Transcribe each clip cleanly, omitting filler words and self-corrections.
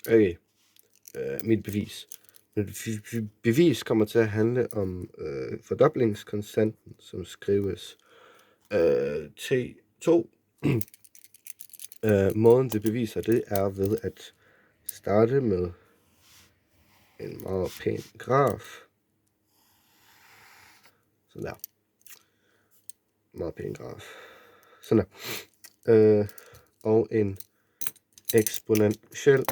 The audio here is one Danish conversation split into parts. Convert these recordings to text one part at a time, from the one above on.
Okay, mit bevis. Mit bevis kommer til at handle om fordoblingskonstanten, som skrives T2. Måden det beviser det er ved at starte med en meget pæn graf. Sådan der. Meget pæn graf. Sådan der. Og en eksponentiel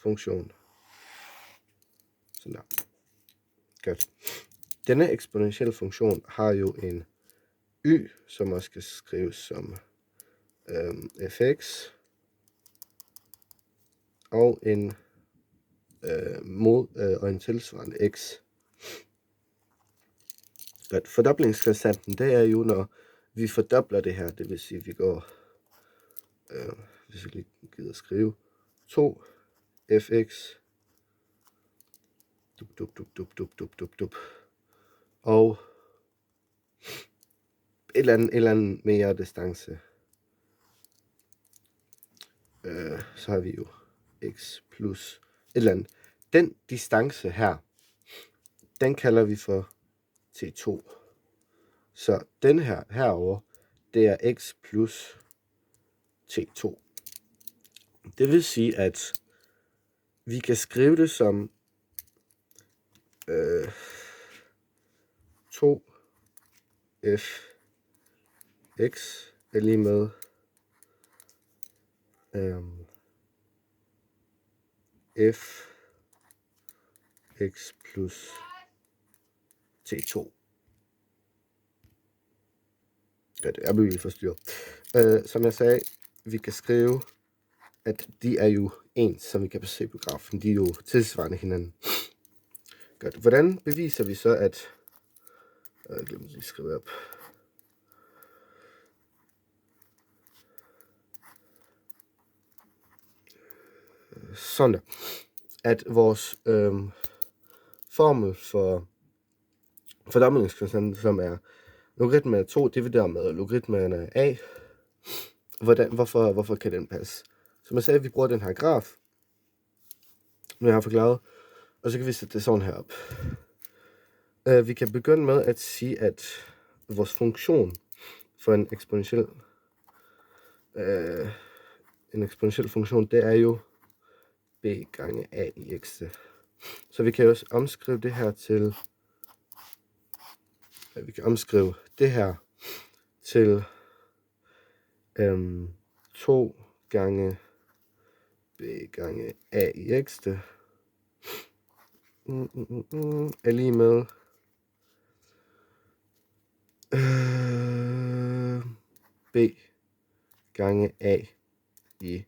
funktion. Sådan der. Godt. Denne eksponentielle funktion har jo en y, som også skal skrives som fx, og en og en tilsvarende x. Godt. Fordoblingskonstanten, det er jo, når vi fordobler det her, det vil sige, at vi går, hvis vi lige gider at skrive, 2 fx, og et eller andet mere distance. Så har vi jo x plus et eller andet. Den distance her, den kalder vi for T2. Så den her herover, det er x plus T2. Det vil sige, at vi kan skrive det som 2 fx er lige med fx plus T2. Ja, det er virkelig forstyrret. Som jeg sagde, vi kan skrive, at de er jo ens, som vi kan se på grafen. De er jo tilsvarende hinanden. Godt. Hvordan beviser vi så, at... Jeg glemte lige at skrive op. Sådan der. At vores formel for fordoblingskonstanten, som er logaritmen af 2 divideret med logaritmen af a, hvorfor kan den passe? Som jeg sagde, vi bruger den her graf, nu jeg har forklaret, og så kan vi sætte det sådan her op. Vi kan begynde med at sige, at vores funktion for en eksponentiel funktion, det er jo b gange a i x. Så vi kan også omskrive det her til, til 2 gange b gange a i x er lige med b gange a i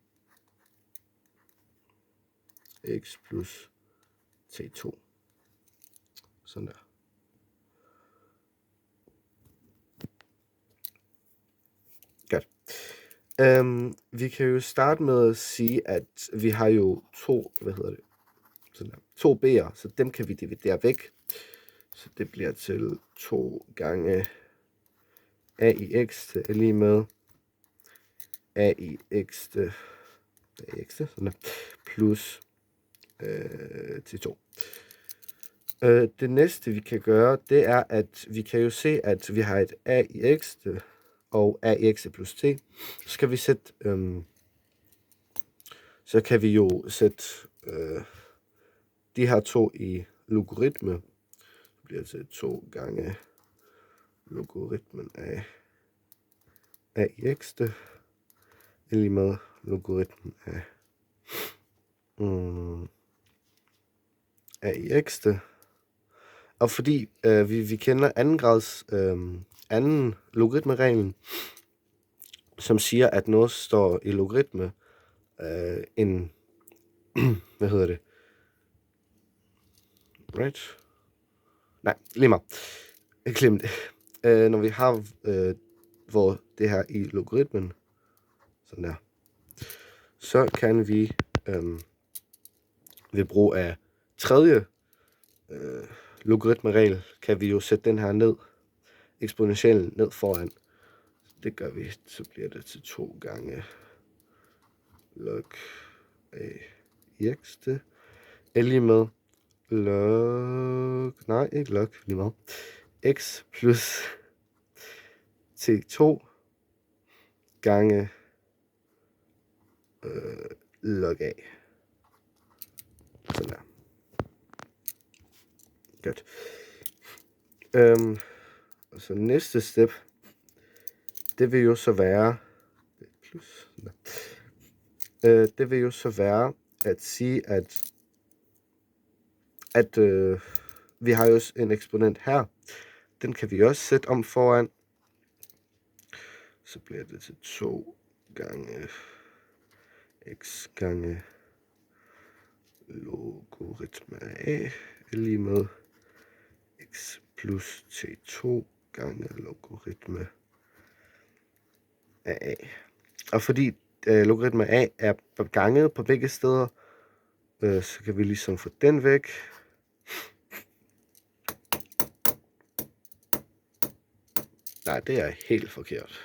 x plus T2. Sådan der. Godt. Vi kan jo starte med at sige, at vi har jo to b'er, så dem kan vi dividere væk. Så det bliver til 2 gange a i x er lige med a i x sådan der, plus T2. Det næste vi kan gøre, det er, at vi kan jo se, at vi har et a i x og a i x plus t. Så kan vi sætte, de her to i logaritme. Det bliver til 2 gange logaritmen af a i x er lige med logaritmen af a i x. Og fordi vi kender anden logaritmereglen, som siger, at noget står i logaritme right? Nej, lige meget. Jeg glemte det. Når vi har hvor det her i logaritmen, sådan der, så kan vi ved brug af tredje logaritmeregel, kan vi jo sætte den her ned, eksponentiellen ned foran. Det gør vi, så bliver det til 2 gange log a i x, det er lige med log, nej, ikke log, lige meget, x plus t2 gange log a. Sådan der. Godt. Og så næste step, det vil jo så være, plus, det vil jo så være at sige, at vi har jo en eksponent her. Den kan vi også sætte om foran. Så bliver det til 2 gange x gange logaritme af a er lige med x plus t2 gange logaritme af a. Og fordi logaritme af a er ganget på begge steder, så kan vi ligesom få den væk. Nej, det er helt forkert.